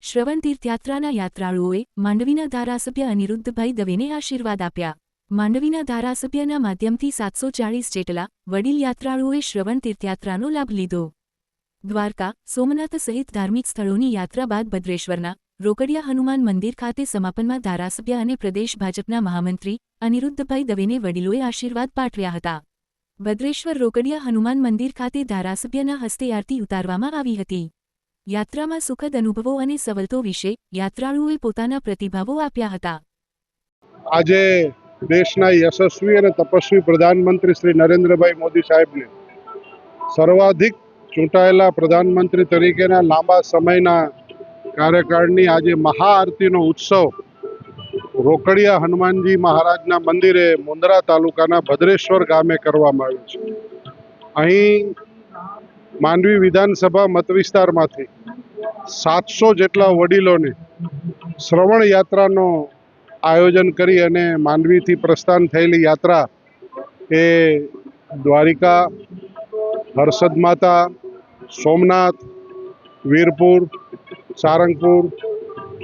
શ્રવણ તીર્થયાત્રાના યાત્રાળુઓએ માંડવીના ધારાસભ્ય અનિરુદ્ધભાઈ દવેને આશીર્વાદ આપ્યા। માંડવીના ધારાસભ્યના માધ્યમથી 740 જેટલા વડીલ યાત્રાળુઓએ શ્રવણ તીર્થયાત્રાનો લાભ લીધો। દ્વારકા, સોમનાથ સહિત ધાર્મિક સ્થળોની યાત્રા બાદ ભદ્રેશ્વરના રોકડિયા હનુમાન મંદિર ખાતે સમાપનમાં ધારાસભ્ય અને પ્રદેશ ભાજપના મહામંત્રી અનિરુદ્ધભાઈ દવેને વડીલોએ આશીર્વાદ પાઠવ્યા હતા। ભદ્રેશ્વર રોકડિયા હનુમાન મંદિર ખાતે ધારાસભ્યના હસ્તે આરતી ઉતારવામાં આવી હતી। યાત્રામાં સુખદ અનુભવો અને સવલતો વિશે યાત્રાળુઓએ પોતાના પ્રતિભાવો આપ્યા હતા। આજે દેશના યશસ્વી અને તપસ્વી પ્રધાનમંત્રી શ્રી નરેન્દ્રભાઈ મોદી સાહેબને સર્વાધિક ચૂંટાયેલા પ્રધાનમંત્રી તરીકેના લાંબા સમયના કાર્યકાળની આજે મહાઆરતીનો ઉત્સવ રોકડિયા હનુમાનજી મહારાજના મંદિરે મુંદ્રા તાલુકાના ભદ્રેશ્વર ગામે કરવામાં આવ્યો છે। અહીં માંડવી વિધાનસભા મતવિસ્તારમાંથી 700 જેટલા વડીલોને શ્રવણ યાત્રાનો આયોજન કરી અને માંડવીથી પ્રસ્થાન થયેલી યાત્રા એ દ્વારિકા, હર્ષદ માતા, સોમનાથ, વીરપુર, સારંગપુર,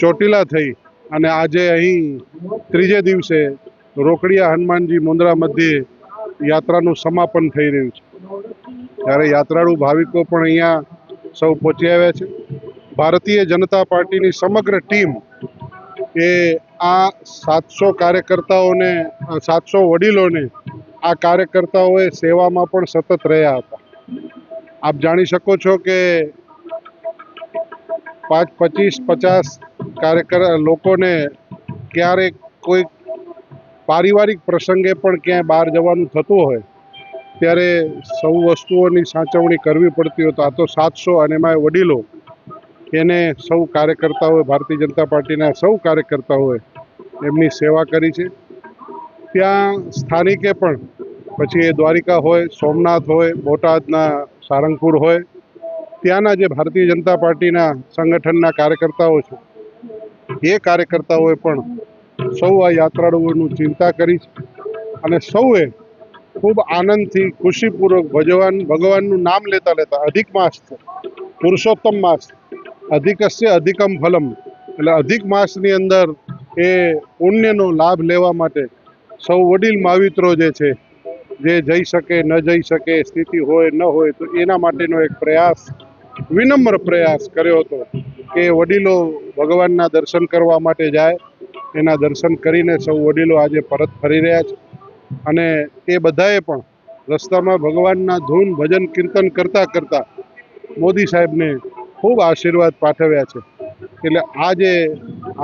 ચોટીલા થઈ અને આજે અહીં ત્રીજે દિવસે રોકડિયા હનુમાનજી મુંદ્રા મધ્યે યાત્રાનું સમાપન થઈ રહ્યું છે। ત્યારે યાત્રાળુ ભાવિકો પણ અહીંયા સૌ પહોંચી આવ્યા છે। ભારતીય જનતા પાર્ટીની સમગ્ર ટીમ એ આ 700 કાર્યકર્તાઓને 700 વડીલોને આ કાર્યકર્તાઓએ સેવામાં પણ સતત રહ્યા હતા। આપ જાણી શકો છો કે 25-50 લોકોને ક્યારેક કોઈ પારિવારિક પ્રસંગે પણ ક્યાંય બહાર જવાનું થતું હોય ત્યારે સૌ વસ્તુઓની સાચવણી કરવી પડતી હોય તો આ તો 700 અને એમાં વડીલો એને સૌ કાર્યકર્તાઓએ ભારતીય જનતા પાર્ટીના સૌ કાર્યકર્તાઓએ એમની સેવા કરી છે। ત્યાં સ્થાનિકે પણ પછી એ દ્વારિકા હોય, સોમનાથ હોય, બોટાદના સારંગપુર હોય, ત્યાંના જે ભારતીય જનતા પાર્ટીના સંગઠનના કાર્યકર્તાઓ છે એ કાર્યકર્તાઓએ પણ સૌ આ યાત્રાળુઓનું ચિંતા કરી છે અને સૌએ ખૂબ આનંદથી ખુશીપૂર્વક ભગવાનનું નામ લેતા લેતા અધિક માસ છે, પુરુષોત્તમ માસ, અધિકસ્ય અધિકમ ફલમ એટલે અધિક માસની અંદર એ પુણ્યનો લાભ લેવા માટે સૌ વડીલ માવિત્રો જે છે જે જઈ શકે ન જઈ શકે સ્થિતિ હોય ન હોય તો એના માટેનો એક પ્રયાસ, વિનમ્ર પ્રયાસ કર્યો હતો કે વડીલો ભગવાનના દર્શન કરવા માટે જાય। એના દર્શન કરીને સૌ વડીલો આજે પરત ફરી રહ્યા છે અને એ બધાએ પણ રસ્તામાં ભગવાનના ધૂન ભજન કીર્તન કરતા કરતા મોદી સાહેબને ખૂબ આશીર્વાદ પાઠવ્યા છે। એટલે આ જે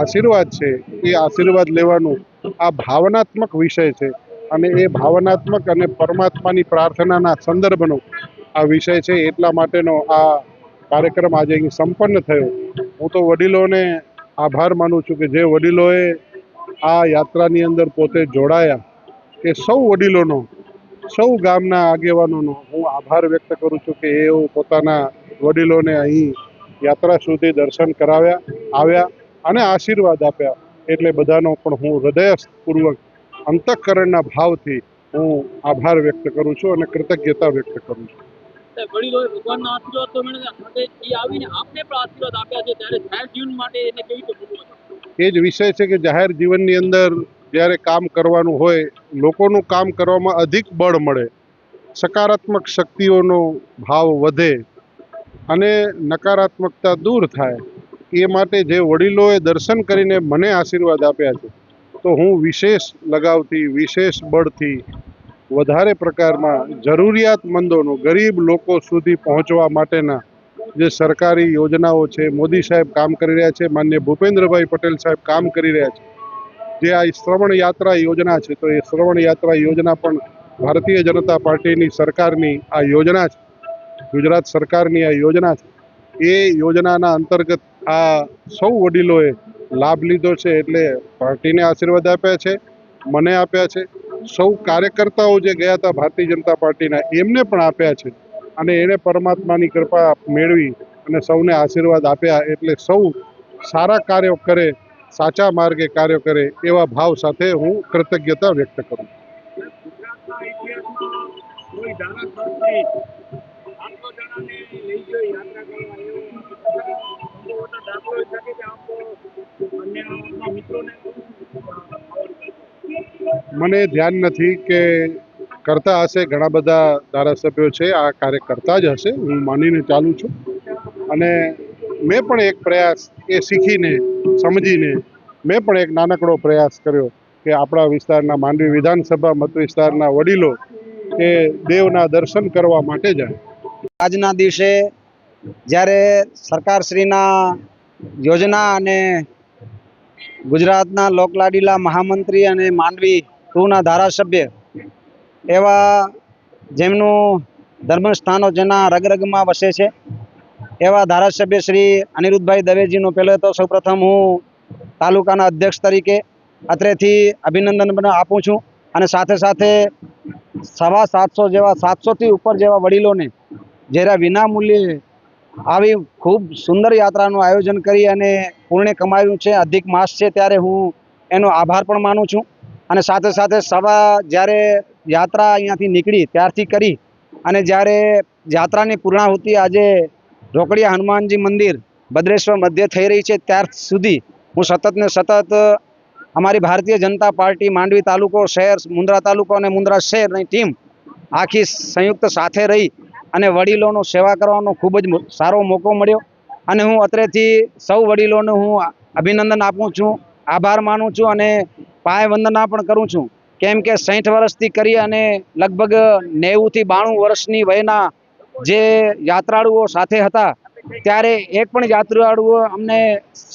આશીર્વાદ છે એ આશીર્વાદ લેવાનું આ ભાવનાત્મક વિષય છે અને એ ભાવનાત્મક અને પરમાત્માની પ્રાર્થનાના સંદર્ભનો આ વિષય છે। એટલા માટેનો આ કાર્યક્રમ આજે અહીં સંપન્ન થયો। હું તો વડીલોને આભાર માનું છું કે જે વડીલોએ આ યાત્રાની અંદર પોતે જોડાયા એ સૌ વડીલોનો, સૌ ગામના આગેવાનોનો હું આભાર વ્યક્ત કરું છું કે એઓ પોતાના વડીલોને અહીં યાત્રા સુધી દર્શન કરાવ્યા, આવ્યા અને આશીર્વાદ આપ્યા। એટલે બધાનો પણ હું હૃદયપૂર્વક અંતઃકરણના ભાવથી હું આભાર વ્યક્ત કરું છું અને કૃતજ્ઞતા વ્યક્ત કરું છું। વડીલોએ ભગવાનના આશીર્વાદ તો મેળવ્યા માટે એ આવીને આપને પણ આશીર્વાદ આપ્યા છે ત્યારે જાહેર જીવન માટે એને કેવી રીતે ભોગવો છો? એ જ વિષય છે કે જાહેર જીવનની અંદર જ્યારે કામ કરવાનું હોય, લોકોનું કામ કરવામાં અધિક બળ મળે, સકારાત્મક શક્તિઓનો ભાવ વધે અને નકારાત્મકતા દૂર થાય એ માટે જે વડીલોએ દર્શન કરીને મને આશીર્વાદ આપ્યા છે તો હું વિશેષ લગાવથી, વિશેષ બળથી વધારે પ્રકારમાં જરૂરિયાતમંદોનો, ગરીબ લોકો સુધી પહોંચવા માટેના જે સરકારી યોજનાઓ છે, મોદી સાહેબ કામ કરી રહ્યા છે, માનનીય ભૂપેન્દ્રભાઈ પટેલ સાહેબ કામ કરી રહ્યા છે, જે આ શ્રવણ યાત્રા યોજના છે તો એ શ્રવણ યાત્રા યોજના પણ ભારતીય જનતા પાર્ટીની સરકારની આ યોજના છે, ગુજરાત સરકારની આ યોજના છે। એ યોજનાના અંતર્ગત આ સૌ વડીલોએ લાભ લીધો છે એટલે પાર્ટીને આશીર્વાદ આપ્યા છે, મને આપ્યા છે, સૌ કાર્યકર્તાઓ જે ગયા હતા ભારતીય જનતા પાર્ટીના એમને પણ આપ્યા છે અને એને પરમાત્માની કૃપા મેળવી અને સૌને આશીર્વાદ આપ્યા। એટલે સૌ સારા કાર્યો કરે, સાચા માર્ગે કાર્યો કરે એવા ભાવ સાથે હું કૃતજ્ઞતા વ્યક્ત કરું છું। ગુજરાતના ઇતિહાસમાં કોઈ ધારાસભ્ય 800 જણાને લઈ ગયો યાત્રા કરવા એવો સંભવતઃ દાખલો શકે કે મને ધ્યાન નથી કે કરતા હશે, ઘણા બધા ધારાસભ્યો છે આ કાર્ય કરતા જ હશે, હું માનીને ચાલું છું. અને મેં પણ એક પ્રયાસ એ શીખીને સમજીને મેં પણ એક નાનકડો પ્રયાસ કર્યો કે આપણા વિસ્તારના માંડવી વિધાનસભા મત વિસ્તારના વડીલો એ દેવના દર્શન કરવા માટે જાય. આજના દિવસે જ્યારે સરકારશ્રીના યોજના અને ગુજરાતના લોકલાડીલા મહામંત્રી અને માંડવી 2ના ધારાસભ્ય એવા જેમનું ધર્મસ્થાનો જેના રગરગમાં વસે છે એવા ધારાસભ્ય શ્રી અનિરુદ્ધભાઈ દવેજીનું પહેલે તો સૌપ્રથમ હું તાલુકાના અધ્યક્ષ તરીકે અત્રેથી અભિનંદન પણ આપું છું. અને સાથે સાથે 750 જેવા 700થી ઉપર જેવા વડીલોને જ્યારે વિના મૂલ્યે આવી ખૂબ સુંદર યાત્રાનું આયોજન કરી અને પુણ્ય કમાવ્યું છે. અધિક માસ છે ત્યારે હું એનો આભાર પણ માનું છું. અને સાથે સાથે જ્યારે યાત્રા અહીંયાથી નીકળી ત્યારથી કરી અને જ્યારે યાત્રાની પૂર્ણાહુતિ આજે રોકડિયા હનુમાનજી મંદિર ભદ્રેશ્વર મધ્ય થઈ રહી છે ત્યાર સુધી હું સતત ને સતત અમારી ભારતીય જનતા પાર્ટી માંડવી તાલુકો શહેર, મુન્દ્રા તાલુકો અને મુન્દ્રા શહેરની ટીમ આખી સંયુક્ત સાથે રહી અને વડીલોનો સેવા કરવાનો ખૂબ જ સારો મોકો મળ્યો. અને હું અત્રેથી સૌ વડીલોને હું અભિનંદન આપું છું, આભાર માનું છું અને પાય વંદના પણ કરું છું. કેમ કે 60 વર્ષથી કરી અને લગભગ 90થી 92 વર્ષની વયના જે યાત્રાળુઓ સાથે હતા ત્યારે એક પણ યાત્રાળુઓ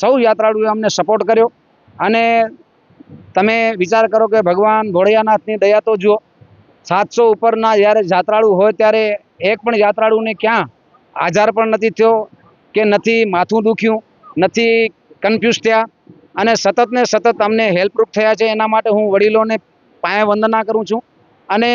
સૌ યાત્રાળુઓએ અમને સપોર્ટ કર્યો. અને તમે વિચાર કરો કે ભગવાન ભોળિયાનાથની દયા તો જુઓ, 700 ઉપરના જ્યારે યાત્રાળુ હોય ત્યારે એક પણ યાત્રાળુને ક્યાં આજાર પણ નથી થયો કે નથી માથું દુખ્યું, નથી કન્ફ્યુઝ થયા અને સતત ને સતત અમને હેલ્પરૂપ થયા છે. એના માટે હું વડીલોને પાયા વંદના કરું છું. અને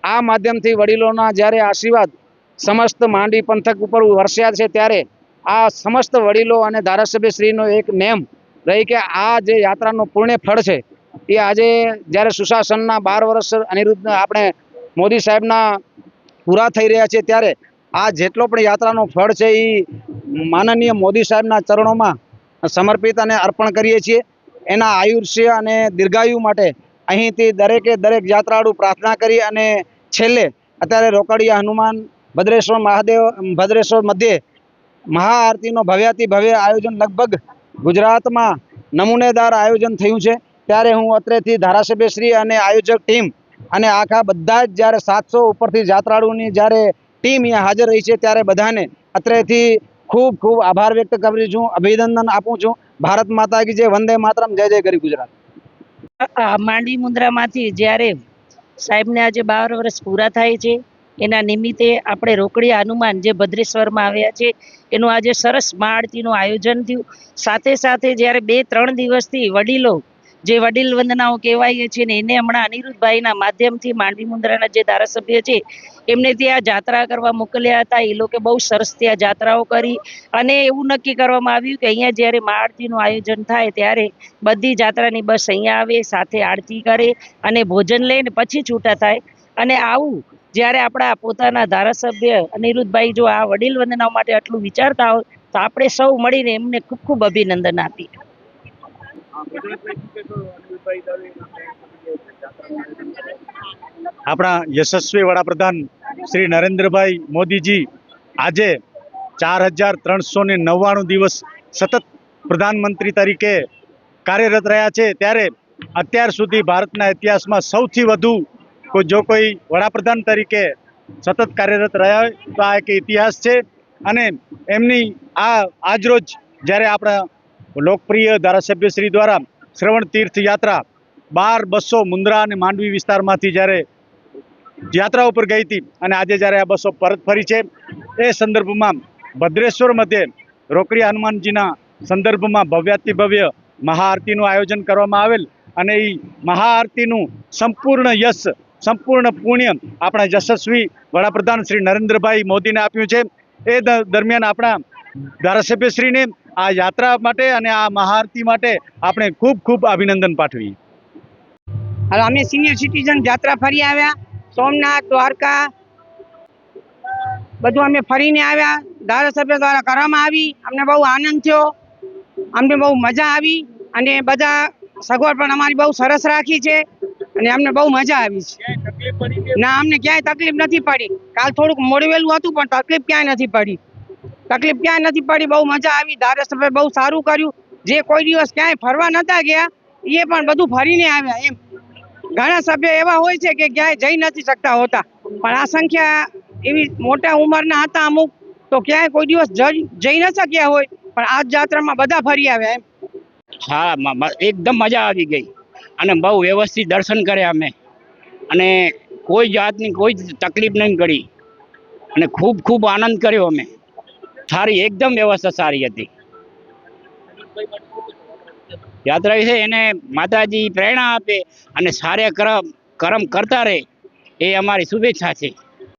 આ માધ્યમથી વડીલોના જ્યારે આશીર્વાદ સમસ્ત માંડવી પંથક ઉપર વરસ્યા છે ત્યારે આ સમસ્ત વડીલો અને ધારાસભ્યશ્રીનો એક નેમ રહી કે આ જે યાત્રાનો પૂર્ણ ફળ છે એ આજે જ્યારે સુશાસનના 12 વર્ષ અનિરુદ્ધ આપણે મોદી સાહેબના પૂરા થઈ રહ્યા છે ત્યારે આ જેટલો પણ યાત્રાનો ફળ છે એ માનનીય મોદી સાહેબના ચરણોમાં સમર્પિત અને અર્પણ કરીએ છીએ. એના આયુષ્ય અને દીર્ઘાયુ માટે અહીંથી દરેકે દરેક યાત્રાળુ પ્રાર્થના કરી અને છેલ્લે અત્યારે રોકડિયા હનુમાન ભદ્રેશ્વર મધ્યે મહાઆરતીનો ભવ્યાતિ ભવ્ય આયોજન લગભગ ગુજરાતમાં નમૂનેદાર આયોજન થયું છે. ત્યારે હું અત્રેથી ધારાસભ્યશ્રી અને આયોજક ટીમ અને આખા બધા જ જ્યારે 700 ઉપરથી યાત્રાળુની જ્યારે ટીમ અહીંયા હાજર રહી છે ત્યારે બધાને અત્રેથી ખૂબ ખૂબ આભાર વ્યક્ત કરું છું, અભિનંદન આપું છું. ભારત માતા કી જય, વંદે માતરમ, જય જય ગરી ગુજરાત. માંડવી મુન્દ્રામાંથી જ્યારે સાહેબને આજે 12 વર્ષ પૂરા થાય છે એના નિમિત્તે આપણે રોકડિયા હનુમાન જે ભદ્રેશ્વરમાં આવ્યા છે એનું આજે સરસ મહાઆરતીનું આયોજન થયું. સાથે સાથે જ્યારે 2-3 દિવસથી વડીલો જે વડીલ વંદનાઓ કહેવાય છે ને એને હમણાં અનિરુદ્ધભાઈના માધ્યમથી માંડવી મુન્દ્રાના જે ધારાસભ્ય છે એમને ત્યાં જાત્રા કરવા મોકલ્યા હતા. એ લોકો બહુ સરસ ત્યાં જાત્રાઓ કરી અને એવું નક્કી કરવામાં આવ્યું કે અહીંયા જ્યારે મહાઆરતીનું આયોજન થાય ત્યારે બધી જાત્રાની બસ અહીંયા આવે, સાથે આરતી કરે અને ભોજન લઈને પછી છૂટા થાય. અને આવું જ્યારે આપણા પોતાના ધારાસભ્ય અનિરુદ્ધભાઈ જો આ વડીલ વંદનાઓ માટે આટલું વિચારતા હોય તો આપણે સૌ મળીને એમને ખૂબ ખૂબ અભિનંદન આપીએ. આપણા યશસ્વી વડાપ્રધાન શ્રી નરેન્દ્રભાઈ મોદીજી આજે 4399 દિવસ સતત પ્રધાનમંત્રી તરીકે કાર્યરત રહ્યા છે. ત્યારે અત્યાર સુધી ભારતના ઇતિહાસમાં સૌથી વધુ જો કોઈ વડાપ્રધાન તરીકે સતત કાર્યરત રહ્યા હોય તો આ એક ઇતિહાસ છે. અને એમની આજરોજ જ્યારે આપણા લોકપ્રિય ધારાસભ્યશ્રી દ્વારા શ્રવણ તીર્થ યાત્રા 12 બસો મુન્દ્રા અને માંડવી વિસ્તારમાંથી જ્યારે યાત્રા ઉપર ગઈ હતી અને આજે જ્યારે આ બસો પરત ફરી છે એ સંદર્ભમાં ભદ્રેશ્વર મધ્યે રોકડિયા હનુમાનજીના સંદર્ભમાં ભવ્યાતિ ભવ્ય મહાઆરતીનું આયોજન કરવામાં આવેલ અને એ મહાઆરતીનું સંપૂર્ણ યશ, સંપૂર્ણ પુણ્ય આપણા યશસ્વી વડાપ્રધાન શ્રી નરેન્દ્રભાઈ મોદીને આપ્યું છે. એ દરમિયાન આપણા ધારાસભ્યશ્રીને આ યાત્રા માટે અને આ મહાઆરતી માટે આપણે ખૂબ ખૂબ અભિનંદન પાઠવીએ. હવે અમે સિનિયર સિટીઝન યાત્રા ફરી આવ્યા, સોમનાથ, દ્વારકા બધું અમે ફરીને આવ્યા. ધારાસભ્ય દ્વારા કરવામાં આવી, અમને બહુ આનંદ થયો, અમને બહુ મજા આવી અને બધા સગવડ પણ અમારી બહુ સરસ રાખી છે. અને અમને બહુ મજા આવી છે. ક્યાંય તકલીફ પડી છે? ના, અમને ક્યાંય તકલીફ નથી પડી. કાલ થોડુંક મોડું વહેલું હતું પણ તકલીફ ક્યાંય નથી પડી. બહુ મજા આવી. ધારાસભ્ય બહુ સારું કર્યું. જે કોઈ દિવસ ક્યાંય ફરવા નતા ગયા એ પણ બધું ફરીને આવ્યા એમ. ઘણા સભ્યો એવા હોય છે કે ક્યાંય જઈ નથી શકતા હોતા, પણ આ સંખ્યા એવી મોટા ઉંમરના હતા અમુક, તો ક્યાંય કોઈ દિવસ જઈ ન શક્યા હોય, પણ આ જાત્રામાં બધા ફરી આવ્યા એમ. હા, એકદમ મજા આવી ગઈ અને બહુ વ્યવસ્થિત દર્શન કર્યા અમે, અને કોઈ જાતની કોઈ તકલીફ નહીં કરી અને ખૂબ ખૂબ આનંદ કર્યો અમે. સારી એકદમ વ્યવસ્થા સારી હતી. યાત્રા વિશે એને માતાજી પ્રેરણા આપે અને સારા કર્મ કરતા રહે એ અમારી શુભેચ્છા છે.